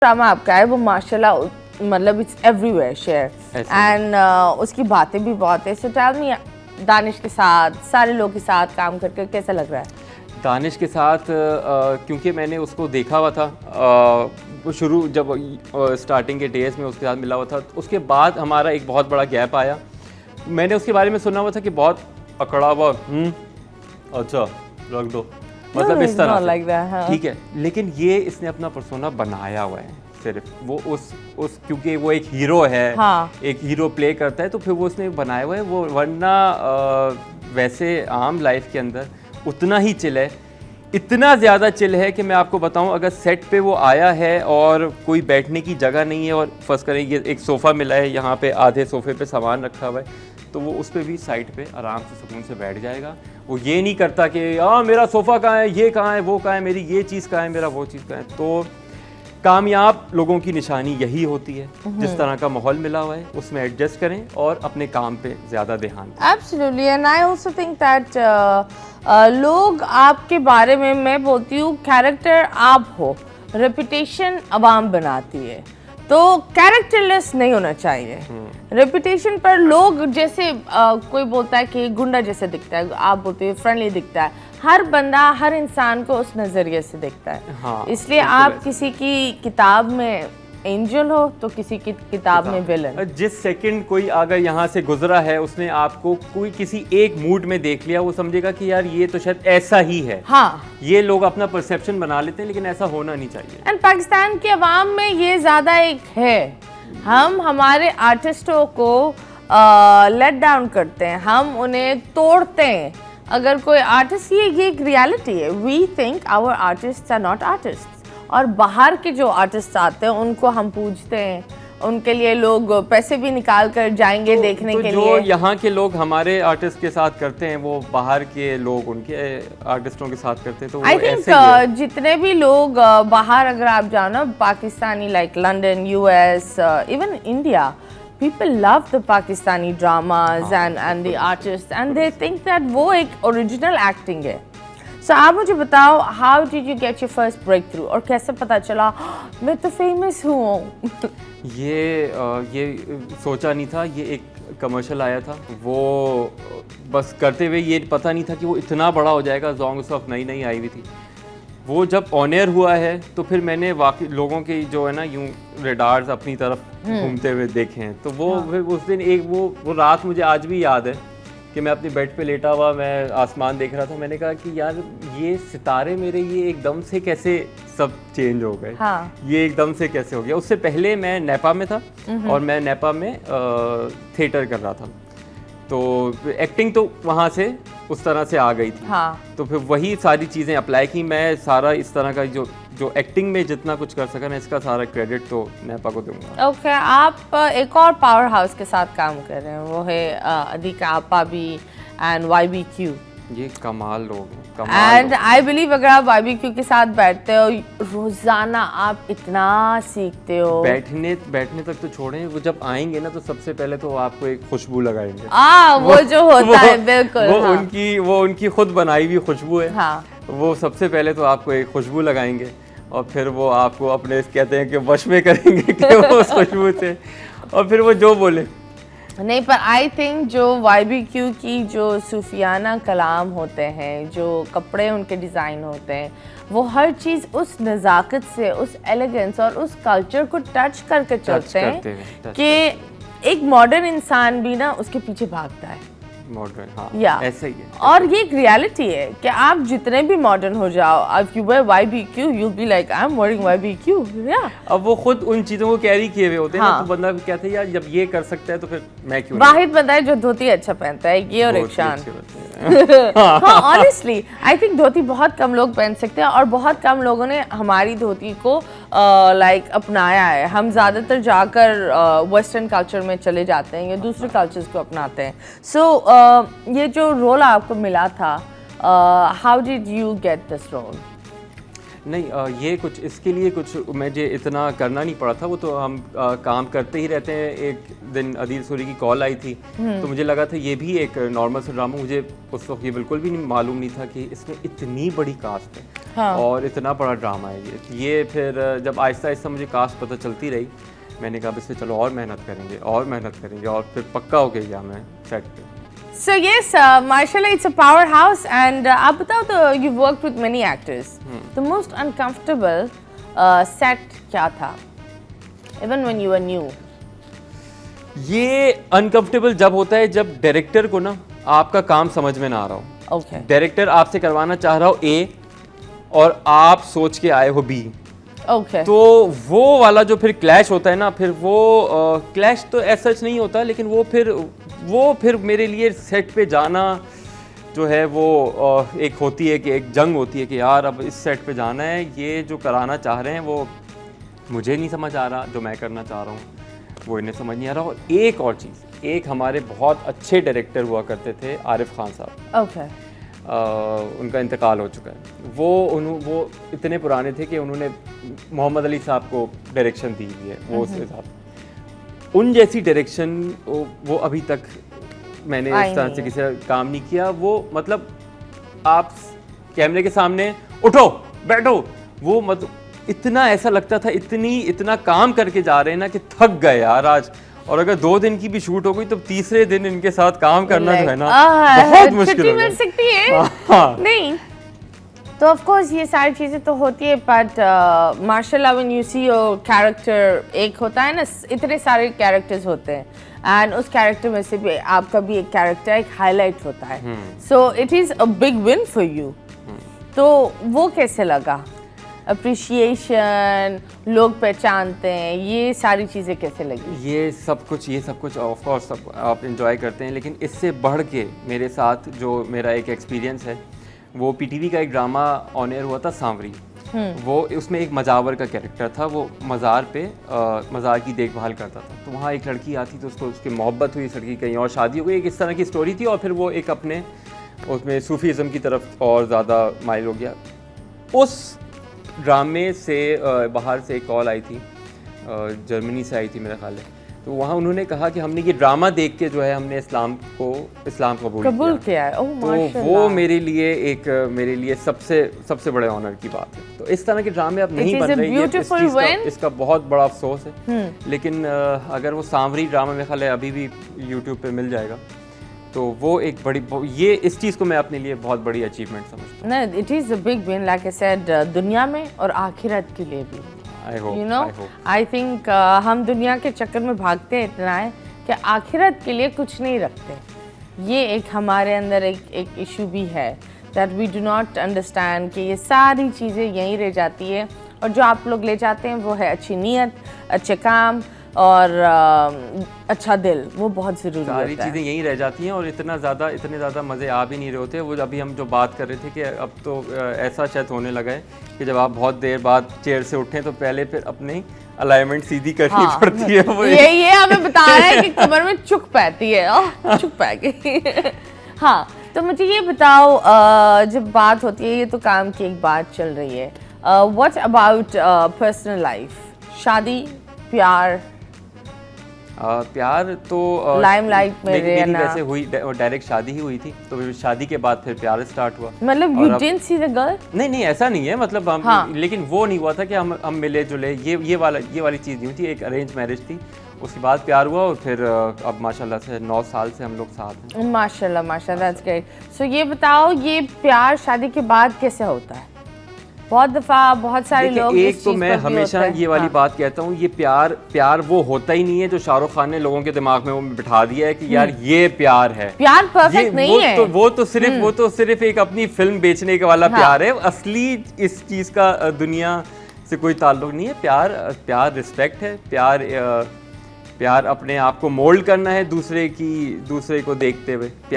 Drama आपका है वो माशाल्लाह मतलब इट्स एवरीवेयर शेयर एंड उसकी बातें भी बहुत है। सो टेल मी, दानिश के साथ सारे लोग के साथ काम करके कैसा लग रहा है? दानिश के साथ क्योंकि मैंने उसको देखा हुआ था शुरू जब स्टार्टिंग के डेज में उसके साथ मिला हुआ था, तो उसके बाद हमारा एक बहुत बड़ा गैप आया। मैंने उसके बारे में सुना हुआ था कि बहुत अकड़ा हुआ अच्छा रख दो, मतलब इस तरह से, ठीक है। लेकिन ये इसने अपना पर्सोना बनाया हुआ है, सिर्फ वो उस क्योंकि वो एक हीरो है, एक हीरो प्ले करता है, तो फिर वो उसने बनाया हुआ है वो, वरना वैसे आम लाइफ के अंदर उतना ही चिल है, इतना ज़्यादा चिल है कि मैं आपको बताऊं, अगर सेट पे वो आया है और कोई बैठने की जगह नहीं है और फर्स्ट करें ये एक सोफ़ा मिला है, यहाँ पे आधे सोफ़े पे सामान रखा हुआ है, तो वो उस पर भी साइड पे आराम से सुकून से बैठ जाएगा। वो ये नहीं करता कि मेरा सोफ़ा कहाँ है, ये कहाँ है, वो कहाँ है, मेरी ये चीज़ कहाँ है, मेरा वो चीज़ कहाँ है। तो कामयाब लोगों की निशानी यही होती है, जिस तरह का माहौल मिला हुआ है उसमें एडजस्ट करें और अपने काम पे ज़्यादा ध्यान दें। Absolutely, and I also think that लोग आपके बारे में, मैं बोलती हूँ कैरेक्टर आप हो, रेपुटेशन अवाम बनाती है, तो कैरेक्टरलेस नहीं होना चाहिए। रेपुटेशन पर लोग जैसे कोई बोलता है कि गुंडा जैसे दिखता है, आप बोलते हो फ्रेंडली दिखता है, हर बंदा हर इंसान को उस नज़रिए से दिखता है। हाँ, इसलिए आप किसी की किताब में एंजल हो तो किसी की किताब में विलन। जिस सेकंड कोई अगर यहाँ से गुजरा है, उसने आपको कोई किसी एक मूड में देख लिया, वो समझेगा कि यार ये तो शायद ऐसा ही है। हाँ, ये लोग अपना परसेप्शन बना लेते हैं, लेकिन ऐसा होना नहीं चाहिए। एंड पाकिस्तान के अवाम में ये ज़्यादा एक है, हम हमारे आर्टिस्टों को लेट डाउन करते हैं, हम उन्हें तोड़ते हैं। अगर कोई आर्टिस्ट, ये एक रियलिटी है, we think our artists are not artist, और बाहर के जो आर्टिस्ट आते हैं उनको हम पूछते हैं, उनके लिए लोग पैसे भी निकाल कर जाएंगे देखने के जो लिए। यहाँ के लोग हमारे आर्टिस्ट के साथ करते हैं, वो बाहर के लोग उनके आर्टिस्टों के साथ करते हैं। तो आई थिंक जितने भी लोग बाहर अगर आप जाओ ना, Pakistani like London, US, even India, people love the Pakistani dramas and the artists, and they think that वो एक original acting है। So आप मुझे बताओ, how did you get your first breakthrough, और कैसे पता चला मैं तो famous हूँ? ये सोचा नहीं था, ये एक कमर्शियल आया था, वो बस करते हुए ये पता नहीं था कि वो इतना बड़ा हो जाएगा। जोंग उस वक्त नई नई आई हुई थी, वो जब ऑन एयर हुआ है तो फिर मैंने वाकई लोगों के जो है ना यूं रेडार्स अपनी तरफ घूमते हुए देखे हैं। तो वो उस दिन एक वो रात मुझे आज भी याद है कि मैं अपने बेड पे लेटा हुआ, मैं आसमान देख रहा था, मैंने कहा कि यार ये सितारे मेरे ये एकदम से कैसे सब चेंज हो गए। ये एकदम से कैसे हो गया। उससे पहले मैं नेपा में था और मैं नेपा में थिएटर कर रहा था, तो एक्टिंग तो वहाँ से उस तरह से आ गई थी। तो फिर वही सारी चीज़ें अप्लाई की। मैं सारा इस तरह का जो एक्टिंग में जितना कुछ कर सका, मैं इसका सारा क्रेडिट तो नेपा को दूंगा। ओके, आप एक और पावर हाउस के साथ काम कर रहे हैं, वो है अदिका आपा भी एंड YBQ। ये कमाल लोग हैं, एंड आई बिलीव अगर आप YBQ के साथ बैठते हो रोजाना, आप इतना सीखते हो। बैठने तक तो छोड़ें, वो जब आएंगे ना तो सबसे पहले तो वो एक खुशबू लगाएंगे। वो जो होता है, बिल्कुल वो उनकी खुद बनाई हुई खुशबू है। वो सबसे पहले तो आपको एक खुशबू लगाएंगे और फिर वो आपको अपने कहते हैं कि वश में करेंगे कि वो उस खुशबू से, और फिर वो जो बोले। नहीं, पर आई थिंक जो YBQ की जो सूफियाना कलाम होते हैं, जो कपड़े उनके डिज़ाइन होते हैं, वो हर चीज़ उस नज़ाकत से, उस एलिगेंस और उस कल्चर को टच करके चलते हैं कि एक मॉडर्न इंसान भी ना उसके पीछे भागता है। मॉडर्न, हाँ, ऐसा ही है। और ये एक रियलिटी है कि आप जितने भी मॉडर्न हो जाओ, if you wear YBQ, you'll be like I'm wearing YBQ, yeah। अब वो खुद उन चीजों को कैरी किए हुए होते हैं ना, तो बंदा कहता है यार जब ये कर सकता है तो फिर मैं क्यों। वाहिद बंदा है जो धोती अच्छा पहनता है, ये और इरशान। हाँ, ऑनेस्टली आई थिंक धोती बहुत कम लोग पहन सकते हैं, और बहुत कम लोगों ने हमारी धोती को लाइक अपनाया है। हम ज़्यादातर जाकर वेस्टर्न कल्चर में चले जाते हैं या दूसरे कल्चर्स को अपनाते हैं। सो ये जो रोल आपको मिला था, how did you get this role? नहीं ये कुछ इसके लिए कुछ मुझे इतना करना नहीं पड़ा था, वो तो हम काम करते ही रहते हैं। एक दिन अदील सूरी की कॉल आई थी तो मुझे लगा था ये भी एक नॉर्मल सा ड्रामा, मुझे उस वक्त ये बिल्कुल भी नहीं मालूम नहीं था कि इसमें इतनी बड़ी कास्ट है। हाँ। और इतना बड़ा ड्रामा है ये फिर जब आहिस्ता आहिस्ता मुझे कास्ट पता चलती रही, मैंने कहा इस पर चलो और मेहनत करेंगे और फिर पक्का हो गया मैं सेट पे। So yes, mashallah, it's a powerhouse, and आप बताओ तो you've worked with many actors. The most uncomfortable set क्या था? Even when you were new. ये अनकंफर्टेबल जब होता है जब डायरेक्टर को ना आपका काम समझ में ना आ रहा हो। Okay. डायरेक्टर आपसे करवाना चाह रहा हो A और आप सोच के आए हो B, Okay. तो वो वाला जो फिर क्लैश होता है ना, फिर वो क्लैश तो ऐसा नहीं होता, लेकिन वो फिर मेरे लिए सेट पे जाना जो है वो एक होती है कि एक जंग होती है कि यार अब इस सेट पे जाना है, ये जो कराना चाह रहे हैं वो मुझे नहीं समझ आ रहा, जो मैं करना चाह रहा हूँ वो इन्हें समझ नहीं आ रहा। और एक और चीज़, एक हमारे बहुत अच्छे डायरेक्टर हुआ करते थे आरिफ खान साहब। Okay. उनका इंतकाल हो चुका है। वो इतने पुराने थे कि उन्होंने मोहम्मद अली साहब को डायरेक्शन दी हुई है, वो उसके साथ उन जैसी डायरेक्शन वो अभी तक मैंने इस तरह से किसी का काम नहीं किया। वो मतलब आप कैमरे के सामने उठो बैठो, वो मतलब इतना ऐसा लगता था इतना काम करके जा रहे हैं ना कि थक गए यार आज, और अगर 2 दिन की भी शूट हो गई तो तीसरे दिन इनके साथ काम करना जो है ना बहुत मुश्किल हो मिल सकती है। हाँ। नहीं तो ऑफ कोर्स ये सारी चीजें तो होती है, बट माशाल्लाह when you see your character, एक होता है ना इतने सारे कैरेक्टर्स होते हैं एंड उस कैरेक्टर में से भी आपका भी एक कैरेक्टर एक हाईलाइट होता है, so it is a big win for you. तो वो कैसे लगा? अप्रिशिएशन, लोग पहचानते हैं, ये सारी चीज़ें कैसे लगी? ये सब कुछ ऑफ कोर्स सब आप इंजॉय करते हैं, लेकिन इससे बढ़ के मेरे साथ जो मेरा एक एक्सपीरियंस है, वो पीटीवी का एक ड्रामा ऑन एयर हुआ था सांवरी। वो उसमें एक मजावर का कैरेक्टर था, वो मज़ार पे मज़ार की देखभाल करता था। तो वहाँ एक लड़की आती तो उसको उसकी मोहब्बत हुई, इस लड़की कहीं और शादी हो गई, एक इस तरह की स्टोरी थी। और फिर वो एक अपने उसमें सूफीज़म की तरफ और ज़्यादा माइल हो गया। उस ड्रामे से बाहर से एक कॉल आई थी, जर्मनी से आई थी मेरा ख्याल है। तो वहाँ उन्होंने कहा कि हमने ये ड्रामा देख के जो है हमने इस्लाम कबूल किया है। ओह तो माशाल्लाह। वो मेरे लिए सबसे बड़े ऑनर की बात है। तो इस तरह के ड्रामे अब नहीं बन रहे हैं, इसका बहुत बड़ा अफसोस है। लेकिन अगर वो सांवरी ड्रामा में ख्याल है अभी भी यूट्यूब पे मिल जाएगा, तो वो एक ये इस चीज़ को मैं अपने लिए बहुत बड़ी अचीवमेंट समझता हूँ। No, it is a big win, like I said, दुनिया में और आखिरत के लिए भी। I think हम दुनिया के चक्कर में भागते हैं इतना है कि आखिरत के लिए कुछ नहीं रखते। ये एक हमारे अंदर एक इशू भी है, that we do not understand कि ये सारी चीज़ें यहीं रह जाती है, और जो आप लोग ले जाते हैं वो है अच्छी नीयत, अच्छे काम और अच्छा दिल, वो बहुत ज़रूरी होता है। सारी चीज़ें यहीं रह जाती हैं और इतने ज़्यादा मज़े आ भी नहीं रहे होते। वो अभी हम जो बात कर रहे थे कि अब तो ऐसा शायद होने लगा है कि जब आप बहुत देर बाद चेयर से उठें तो पहले फिर अपनी अलाइनमेंट सीधी करनी पड़ती है। वो ये हमें बता रहा है कि कमर में चुक पैती है, चुक पै गई। हाँ, तो मुझे ये बताओ, जब बात होती है, ये तो काम की एक बात चल रही है, व्हाट अबाउट पर्सनल लाइफ, शादी, प्यार? प्यार तो लाइमलाइट में मेरी वैसे हुई, डायरेक्ट शादी ही हुई थी, तो फिर शादी के बाद फिर प्यार स्टार्ट हुआ। मतलब you didn't see the girl? नहीं ऐसा नहीं है, मतलब हम लेकिन वो नहीं हुआ था कि हम मिले जुले, ये वाली चीज़ नहीं थी। एक अरेंज मैरिज थी, उसके बाद प्यार हुआ और फिर अब माशाल्लाह से 9 साल से हम लोग साथ हैं। माशाल्लाह, दैट्स ग्रेट। सो ये बताओ, ये प्यार शादी के बाद कैसे होता है? बहुत दफ़ा बहुत सारे लोग एक तो मैं हमेशा ये वाली बात कहता हूँ, ये प्यार वो होता ही नहीं है जो शाहरुख खान ने लोगों के दिमाग में वो बिठा दिया है कि यार ये प्यार है। प्यार परफेक्ट नहीं है। वो तो सिर्फ एक अपनी फिल्म बेचने के वाला प्यार है। असली इस चीज़ का दुनिया से कोई ताल्लुक नहीं है। प्यार रिस्पेक्ट है, प्यार अपने आप को मोल्ड करना है दूसरे को देखते हुए।